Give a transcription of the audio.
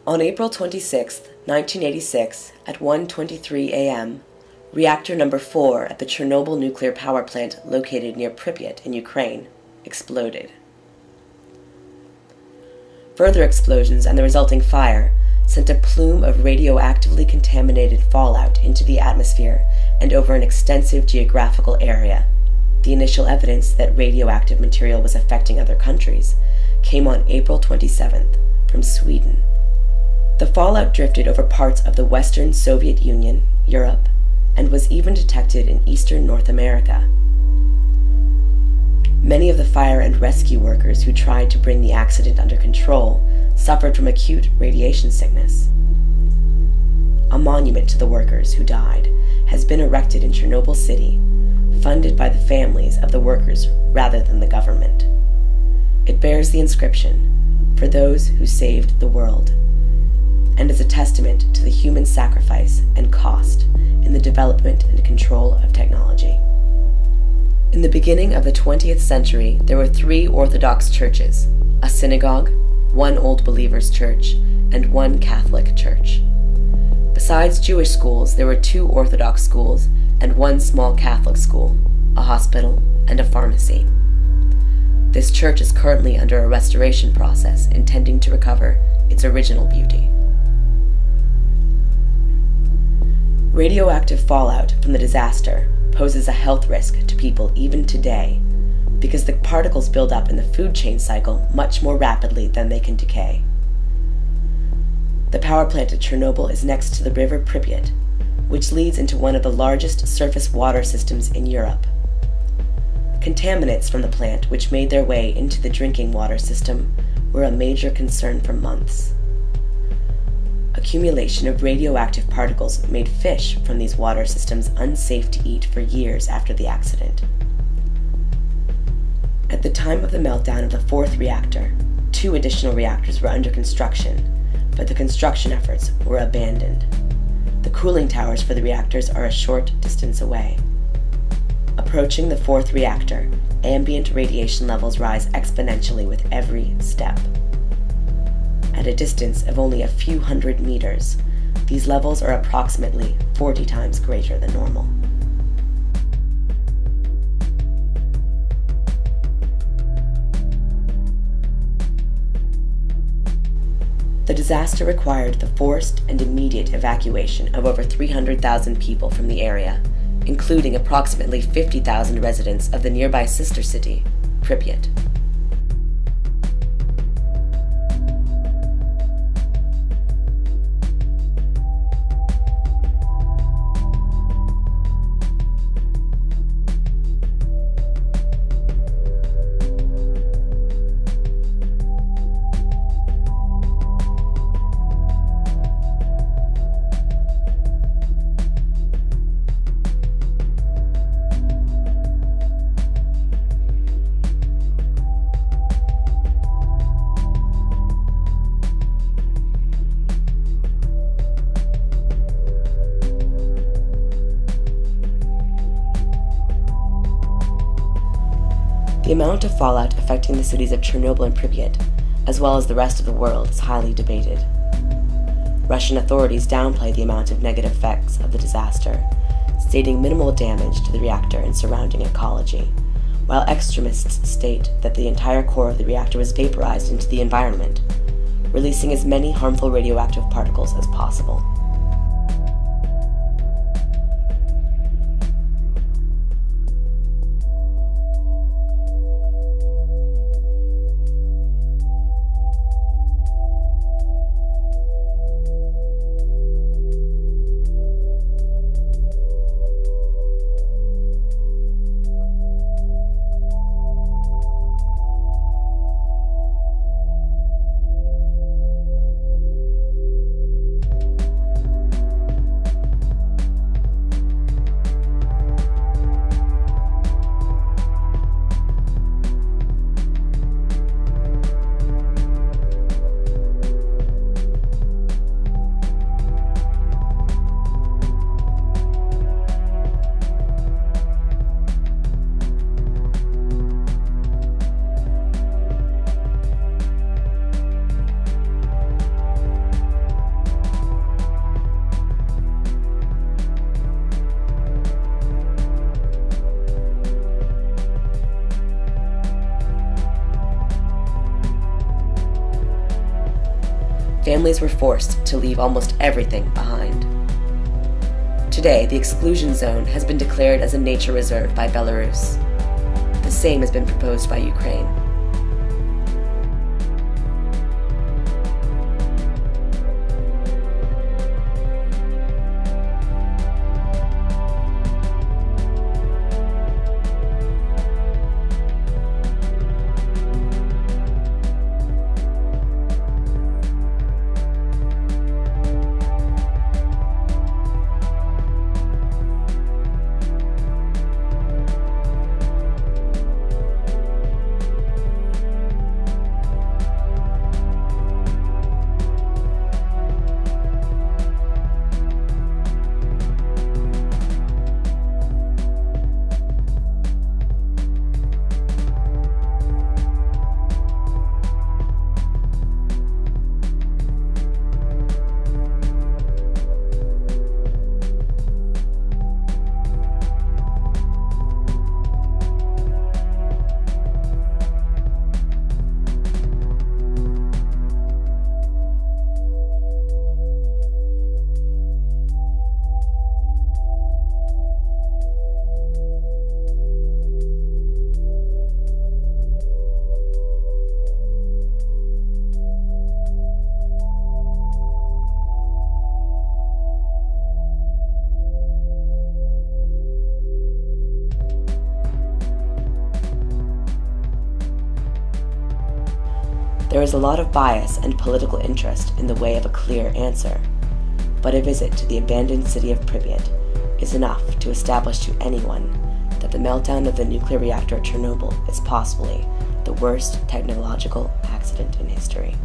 On April 26, 1986, at 1:23 a.m., reactor number 4 at the Chernobyl nuclear power plant located near Pripyat in Ukraine exploded. Further explosions and the resulting fire sent a plume of radioactively contaminated fallout into the atmosphere and over an extensive geographical area. The initial evidence that radioactive material was affecting other countries came on April 27th from Sweden. The fallout drifted over parts of the Western Soviet Union, Europe, and was even detected in eastern North America. Many of the fire and rescue workers who tried to bring the accident under control suffered from acute radiation sickness. A monument to the workers who died has been erected in Chernobyl City, funded by the families of the workers rather than the government. It bears the inscription, "For those who saved the world," and is a testament to the human sacrifice and cost in the development and control of technology. In the beginning of the 20th century, there were 3 Orthodox churches, a synagogue, 1 Old Believers church, and 1 Catholic church. Besides Jewish schools, there were 2 Orthodox schools and 1 small Catholic school, a hospital, and a pharmacy. This church is currently under a restoration process intending to recover its original beauty. Radioactive fallout from the disaster poses a health risk to people even today because the particles build up in the food chain cycle much more rapidly than they can decay. The power plant at Chernobyl is next to the river Pripyat, which leads into one of the largest surface water systems in Europe. Contaminants from the plant, which made their way into the drinking water system, were a major concern for months. Accumulation of radioactive particles made fish from these water systems unsafe to eat for years after the accident. At the time of the meltdown of the 4th reactor, 2 additional reactors were under construction, but the construction efforts were abandoned. The cooling towers for the reactors are a short distance away. Approaching the 4th reactor, ambient radiation levels rise exponentially with every step. At a distance of only a few hundred meters, these levels are approximately 40 times greater than normal. The disaster required the forced and immediate evacuation of over 300,000 people from the area, including approximately 50,000 residents of the nearby sister city, Pripyat. The amount of fallout affecting the cities of Chernobyl and Pripyat, as well as the rest of the world, is highly debated. Russian authorities downplay the amount of negative effects of the disaster, stating minimal damage to the reactor and surrounding ecology, while extremists state that the entire core of the reactor was vaporized into the environment, releasing as many harmful radioactive particles as possible. families were forced to leave almost everything behind. Today, the Exclusion Zone has been declared as a nature reserve by Belarus. The same has been proposed by Ukraine. There is a lot of bias and political interest in the way of a clear answer, but a visit to the abandoned city of Pripyat is enough to establish to anyone that the meltdown of the nuclear reactor at Chernobyl is possibly the worst technological accident in history.